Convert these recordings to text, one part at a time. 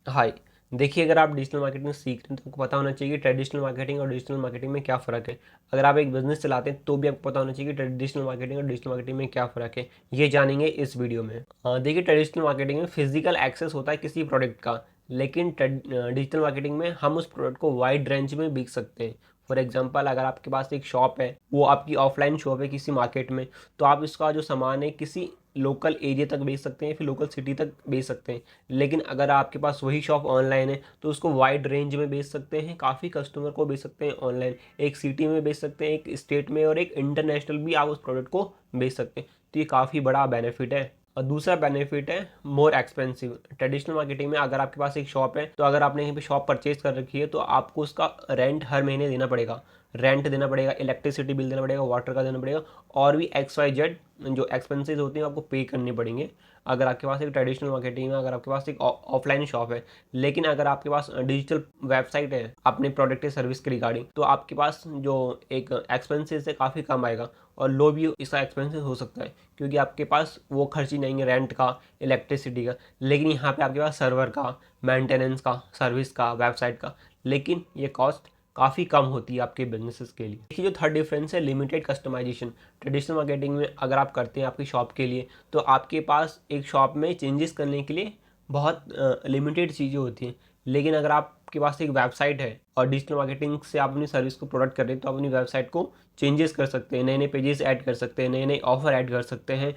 हाय। देखिए, अगर आप डिजिटल मार्केटिंग सीख रहे हैं तो आपको पता होना चाहिए कि ट्रेडिशनल मार्केटिंग और डिजिटल मार्केटिंग में क्या फ़र्क है। अगर आप एक बिजनेस चलाते हैं तो भी आपको पता होना चाहिए कि ट्रेडिशनल मार्केटिंग और डिजिटल मार्केटिंग में क्या फ़र्क है। ये जानेंगे इस वीडियो में। देखिए, ट्रेडिशनल मार्केटिंग में फिजिकल एक्सेस होता है किसी प्रोडक्ट का, लेकिन डिजिटल मार्केटिंग में हम उस प्रोडक्ट को वाइड रेंज में बेच सकते हैं। फॉर एग्जाम्पल, अगर आपके पास एक शॉप है, वो आपकी ऑफलाइन शॉप है किसी मार्केट में, तो आप इसका जो सामान है किसी लोकल एरिया तक बेच सकते हैं, फिर लोकल सिटी तक बेच सकते हैं। लेकिन अगर आपके पास वही शॉप ऑनलाइन है तो उसको वाइड रेंज में बेच सकते हैं, काफ़ी कस्टमर को बेच सकते हैं ऑनलाइन। एक सिटी में बेच सकते हैं, एक स्टेट में, और एक इंटरनेशनल भी आप उस प्रोडक्ट को बेच सकते हैं। तो ये काफ़ी बड़ा बेनिफिट है। और दूसरा बेनिफिट है मोर एक्सपेंसिव। ट्रेडिशनल मार्केटिंग में अगर आपके पास एक शॉप है, तो अगर आपने यहीं पे शॉप परचेज कर रखी है तो आपको उसका रेंट हर महीने देना पड़ेगा। रेंट देना पड़ेगा, इलेक्ट्रिसिटी बिल देना पड़ेगा, वाटर का देना पड़ेगा, और भी XYZ जो एक्सपेंसेस होती हैं आपको पे करने पड़ेंगे। अगर आपके पास एक ट्रेडिशनल मार्केटिंग है, अगर आपके पास एक ऑफलाइन शॉप है। लेकिन अगर आपके पास डिजिटल वेबसाइट है अपने प्रोडक्ट या सर्विस के रिगार्डिंग, तो आपके पास जो एक एक्सपेंसेस है काफ़ी कम आएगा, और लो भी इसका एक्सपेंसेस हो सकता है, क्योंकि आपके पास वो खर्च ही नहीं है रेंट का, इलेक्ट्रिसिटी का। लेकिन यहाँ पे आपके पास सर्वर का, मेंटेनेंस का, सर्विस का, वेबसाइट का, लेकिन ये कॉस्ट काफ़ी कम होती है आपके बिजनेसेस के लिए। देखिए, जो थर्ड डिफरेंस है लिमिटेड कस्टमाइजेशन। ट्रेडिशनल मार्केटिंग में अगर आप करते हैं आपकी शॉप के लिए, तो आपके पास एक शॉप में चेंजेस करने के लिए बहुत लिमिटेड चीज़ें होती हैं। लेकिन अगर आपके पास एक वेबसाइट है और डिजिटल मार्केटिंग से आप अपनी सर्विस को प्रोडक्ट कर रहे हैं, तो आप अपनी वेबसाइट को चेंजेस कर सकते हैं, नए नए पेजेस ऐड कर सकते हैं, नए नए ऑफर ऐड कर सकते हैं,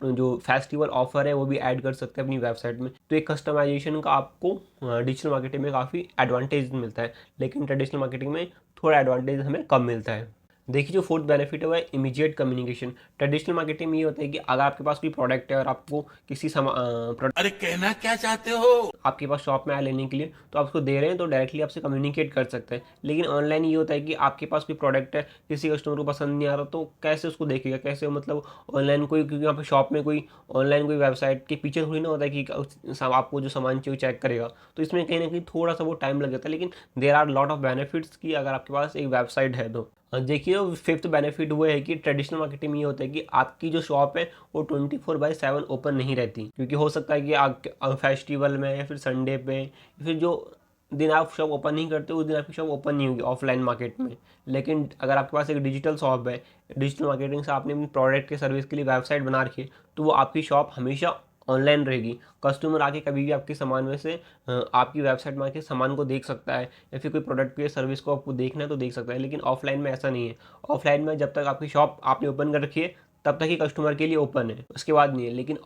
जो फेस्टिवल ऑफर है वो भी ऐड कर सकते हैं अपनी वेबसाइट में। तो एक कस्टमाइजेशन का आपको डिजिटल मार्केटिंग में काफ़ी एडवांटेज मिलता है, लेकिन ट्रेडिशनल मार्केटिंग में थोड़ा एडवांटेज हमें कम मिलता है। देखिए, जो फोर्थ बेनिफिट है वो है इमीडिएट कम्युनिकेशन। ट्रेडिशनल मार्केटिंग में ये होता है कि अगर आपके पास कोई प्रोडक्ट है और आपको किसी अरे कहना क्या चाहते हो। आपके पास शॉप में आया लेने के लिए, तो आप उसको दे रहे हैं तो डायरेक्टली आपसे कम्युनिकेट कर सकते हैं। लेकिन ऑनलाइन ये होता है कि आपके पास कोई प्रोडक्ट है, किसी कस्टमर को पसंद नहीं आ रहा, तो कैसे उसको देखेगा, कैसे मतलब ऑनलाइन कोई, क्योंकि यहाँ पे शॉप में कोई ऑनलाइन कोई वेबसाइट के पीछे थोड़ी ना होता है कि आपको जो सामान चाहिए चेक करेगा। तो इसमें कहीं ना कहीं थोड़ा सा वो टाइम लग जाता है, लेकिन there are lot of benefits की अगर आपके पास एक वेबसाइट है तो। देखिए, फिफ्थ बेनिफिट वो है कि ट्रेडिशनल मार्केटिंग में ये होता है कि आपकी जो शॉप है वो 24/7 ओपन नहीं रहती, क्योंकि हो सकता है कि आप फेस्टिवल में या फिर संडे पे या फिर जो दिन आप शॉप ओपन नहीं करते उस दिन आपकी शॉप ओपन नहीं होगी ऑफलाइन मार्केट में। लेकिन अगर आपके पास एक डिजिटल शॉप है, डिजिटल मार्केटिंग से आपने अपनी प्रोडक्ट के सर्विस के लिए वेबसाइट बना रखी है, तो वो आपकी शॉप हमेशा ऑनलाइन रहेगी। कस्टमर आके कभी भी आपके सामान में से आपकी वेबसाइट में आके सामान को देख सकता है, या फिर कोई प्रोडक्ट की सर्विस को आपको देखना है तो देख सकता है। लेकिन ऑफलाइन में ऐसा नहीं है। ऑफलाइन में जब तक आपकी शॉप आपने ओपन कर रखी है तब तक ही कस्टमर के लिए ओपन है, उसके बाद नहीं है। लेकिन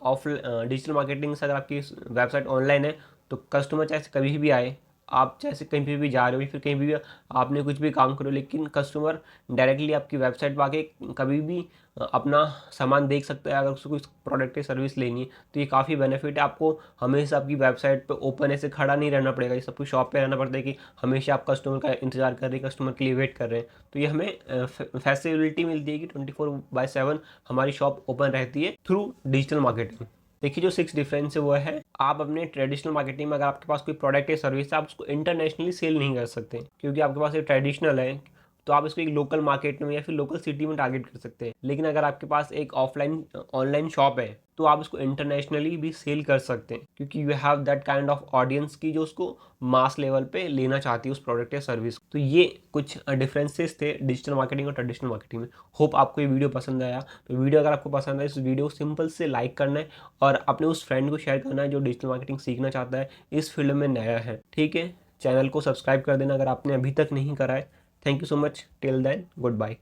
डिजिटल मार्केटिंग से अगर आपकी वेबसाइट ऑनलाइन है, तो कस्टमर चाहे कभी भी आए, आप चाहे कहीं भी जा रहे हो या फिर कहीं भी आपने कुछ भी काम करो, लेकिन कस्टमर डायरेक्टली आपकी वेबसाइट पर आके कभी भी अपना सामान देख सकता है अगर उसको कुछ प्रोडक्ट या सर्विस लेनी है। तो ये काफ़ी बेनिफिट है। आपको हमेशा आपकी वेबसाइट पे ओपन ऐसे खड़ा नहीं रहना पड़ेगा, ये सब कुछ शॉप पे रहना पड़ता है कि हमेशा आप कस्टमर का इंतजार कर रहे हैं, कस्टमर के लिए वेट कर रहे हैं। तो ये हमें फैसिलिटी मिलती है कि 24/7 हमारी शॉप ओपन रहती है थ्रू डिजिटल मार्केटिंग। देखिए, जो सिक्स डिफरेंस है वो है, आप अपने ट्रेडिशनल मार्केटिंग में अगर आपके पास कोई प्रोडक्ट या सर्विस है, आप उसको इंटरनेशनली सेल नहीं कर सकते, क्योंकि आपके पास एक ट्रेडिशनल है। तो आप इसको एक लोकल मार्केट में या फिर लोकल सिटी में टारगेट कर सकते हैं। लेकिन अगर आपके पास एक ऑफलाइन ऑनलाइन शॉप है, तो आप उसको इंटरनेशनली भी सेल कर सकते हैं, क्योंकि you have that kind of audience की जो उसको मास लेवल पे लेना चाहती है उस प्रोडक्ट या सर्विस। तो ये कुछ डिफरेंसेस थे डिजिटल मार्केटिंग और ट्रेडिशनल मार्केटिंग में। होप आपको ये वीडियो पसंद आया। तो वीडियो अगर आपको पसंद आए, इस वीडियो को सिंपल से लाइक करना है और अपने उस फ्रेंड को शेयर करना है जो डिजिटल मार्केटिंग सीखना चाहता है, इस फील्ड में नया है। ठीक है, चैनल को सब्सक्राइब कर देना अगर आपने अभी तक नहीं करा है। Thank you so much. Till then, good bye.